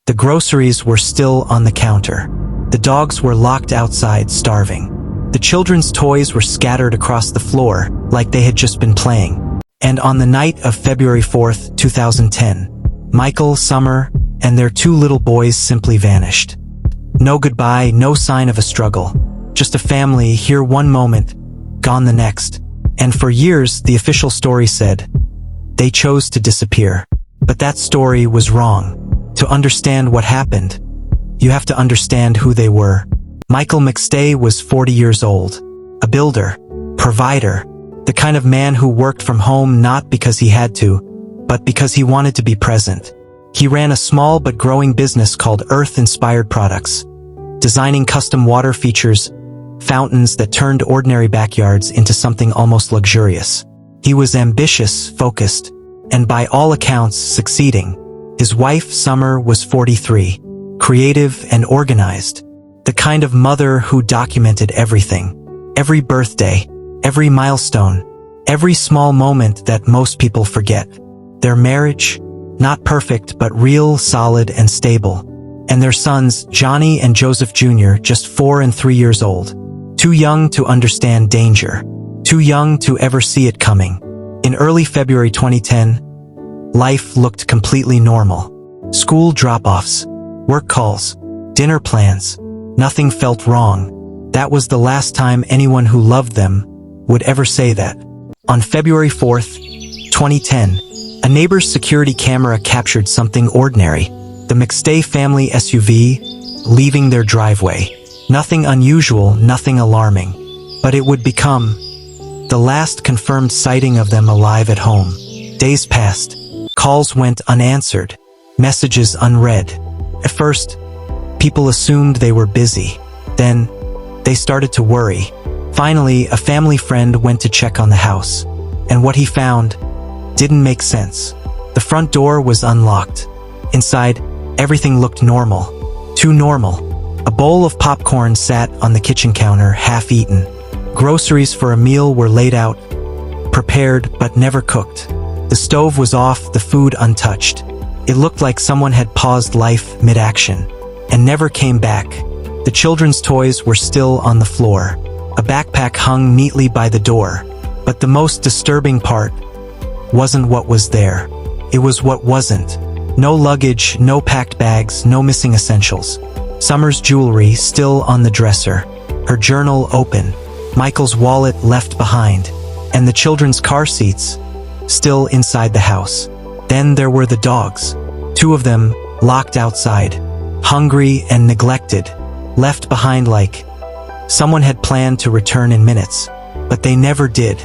The groceries were still on the counter. The dogs were locked outside, starving. The children's toys were scattered across the floor, like they had just been playing. And on the night of February 4th, 2010, Michael, Summer, and their 2 little boys simply vanished. No goodbye, no sign of a struggle. Just a family, here one moment, gone the next. And for years, the official story said, they chose to disappear. But that story was wrong. To understand what happened, you have to understand who they were. Michael McStay was 40 years old, a builder, provider, the kind of man who worked from home not because he had to, but because he wanted to be present. He ran a small but growing business called Earth-Inspired Products, designing custom water features, fountains that turned ordinary backyards into something almost luxurious. He was ambitious, focused, and by all accounts, succeeding. His wife, Summer, was 43, creative and organized, the kind of mother who documented everything, every birthday, every milestone, every small moment that most people forget. Their marriage, not perfect but real, solid and stable. And their sons, Johnny and Joseph Jr., just 4 and 3 years old. Too young to understand danger. Too young to ever see it coming. In early February 2010, life looked completely normal. School drop-offs, work calls, dinner plans. Nothing felt wrong. That was the last time anyone who loved them would ever say that. On February 4th, 2010, a neighbor's security camera captured something ordinary. The McStay family SUV leaving their driveway. Nothing unusual, nothing alarming. But it would become the last confirmed sighting of them alive at home. Days passed. Calls went unanswered. Messages unread. At first, people assumed they were busy. Then, they started to worry. Finally, a family friend went to check on the house. And what he found didn't make sense. The front door was unlocked. Inside, everything looked normal. Too normal. A bowl of popcorn sat on the kitchen counter, half-eaten. Groceries for a meal were laid out, prepared but never cooked. The stove was off, the food untouched. It looked like someone had paused life mid-action and never came back. The children's toys were still on the floor. A backpack hung neatly by the door. But the most disturbing part wasn't what was there. It was what wasn't. No luggage, no packed bags, no missing essentials. Summer's jewelry still on the dresser. Her journal open. Michael's wallet left behind. And the children's car seats still inside the house. Then there were the dogs. 2 of them locked outside. Hungry and neglected, left behind like someone had planned to return in minutes, but they never did.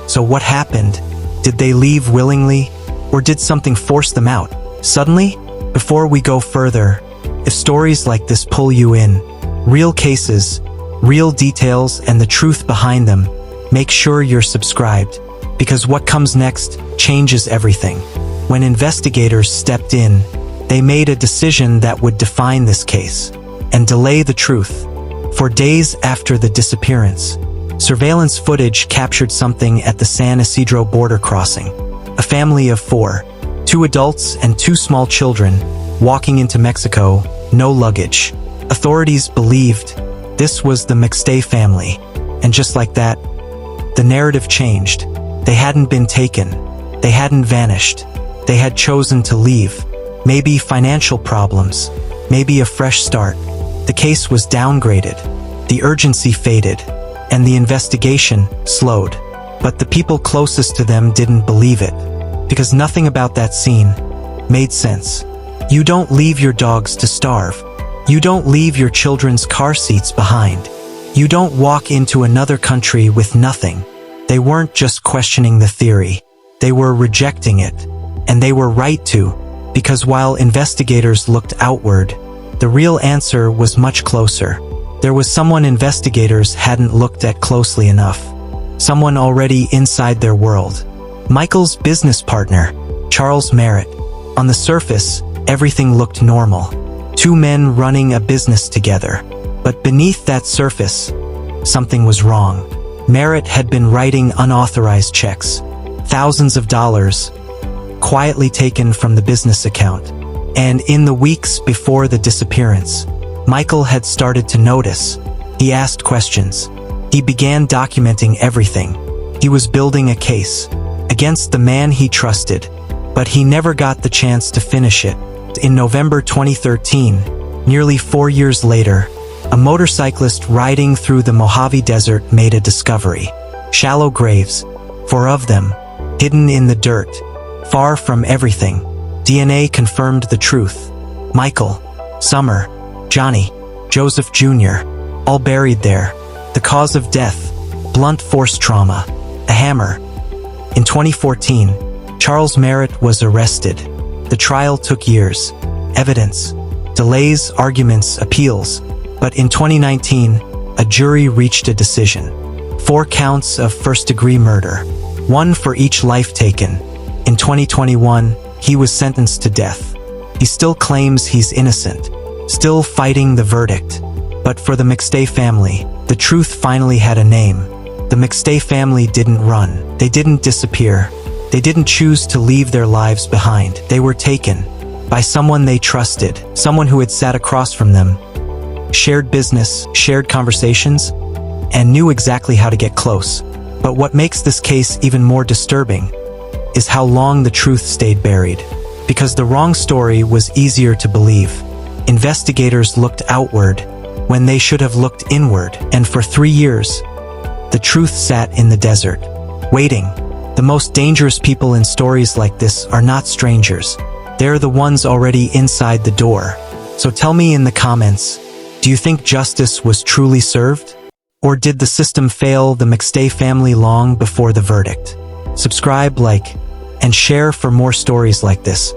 So what happened? Did they leave willingly, or did something force them out? Suddenly, before we go further, if stories like this pull you in, real cases, real details and the truth behind them, make sure you're subscribed, because what comes next changes everything. When investigators stepped in, they made a decision that would define this case and delay the truth. For days after the disappearance, surveillance footage captured something at the San Isidro border crossing. A family of 4, 2 adults and 2 small children, walking into Mexico, no luggage. Authorities believed this was the McStay family, and just like that, the narrative changed. They hadn't been taken. They hadn't vanished. They had chosen to leave. Maybe financial problems, maybe a fresh start. The case was downgraded, the urgency faded, and the investigation slowed. But the people closest to them didn't believe it, because nothing about that scene made sense. You don't leave your dogs to starve. You don't leave your children's car seats behind. You don't walk into another country with nothing. They weren't just questioning the theory, they were rejecting it. And they were right to. Because while investigators looked outward, the real answer was much closer. There was someone investigators hadn't looked at closely enough. Someone already inside their world. Michael's business partner, Charles Merritt. On the surface, everything looked normal. 2 men running a business together. But beneath that surface, something was wrong. Merritt had been writing unauthorized checks, thousands of dollars, quietly taken from the business account. And in the weeks before the disappearance, Michael had started to notice. He asked questions. He began documenting everything. He was building a case against the man he trusted, but he never got the chance to finish it. In November 2013, nearly 4 years later, a motorcyclist riding through the Mojave Desert made a discovery. Shallow graves, 4 of them, hidden in the dirt, far from everything. DNA confirmed the truth. Michael, Summer, Johnny, Joseph Jr., all buried there. The cause of death, blunt force trauma, a hammer. In 2014, Charles Merritt was arrested. The trial took years. Evidence, delays, arguments, appeals. But in 2019, a jury reached a decision. 4 counts of first-degree murder, 1 for each life taken. In 2021, he was sentenced to death. He still claims he's innocent, still fighting the verdict. But for the McStay family, the truth finally had a name. The McStay family didn't run. They didn't disappear. They didn't choose to leave their lives behind. They were taken by someone they trusted, someone who had sat across from them, shared business, shared conversations, and knew exactly how to get close. But what makes this case even more disturbing is how long the truth stayed buried. Because the wrong story was easier to believe. Investigators looked outward when they should have looked inward, and for 3 years, the truth sat in the desert, waiting. The most dangerous people in stories like this are not strangers. They're the ones already inside the door. So tell me in the comments, do you think justice was truly served? Or did the system fail the McStay family long before the verdict? Subscribe, like, and share for more stories like this.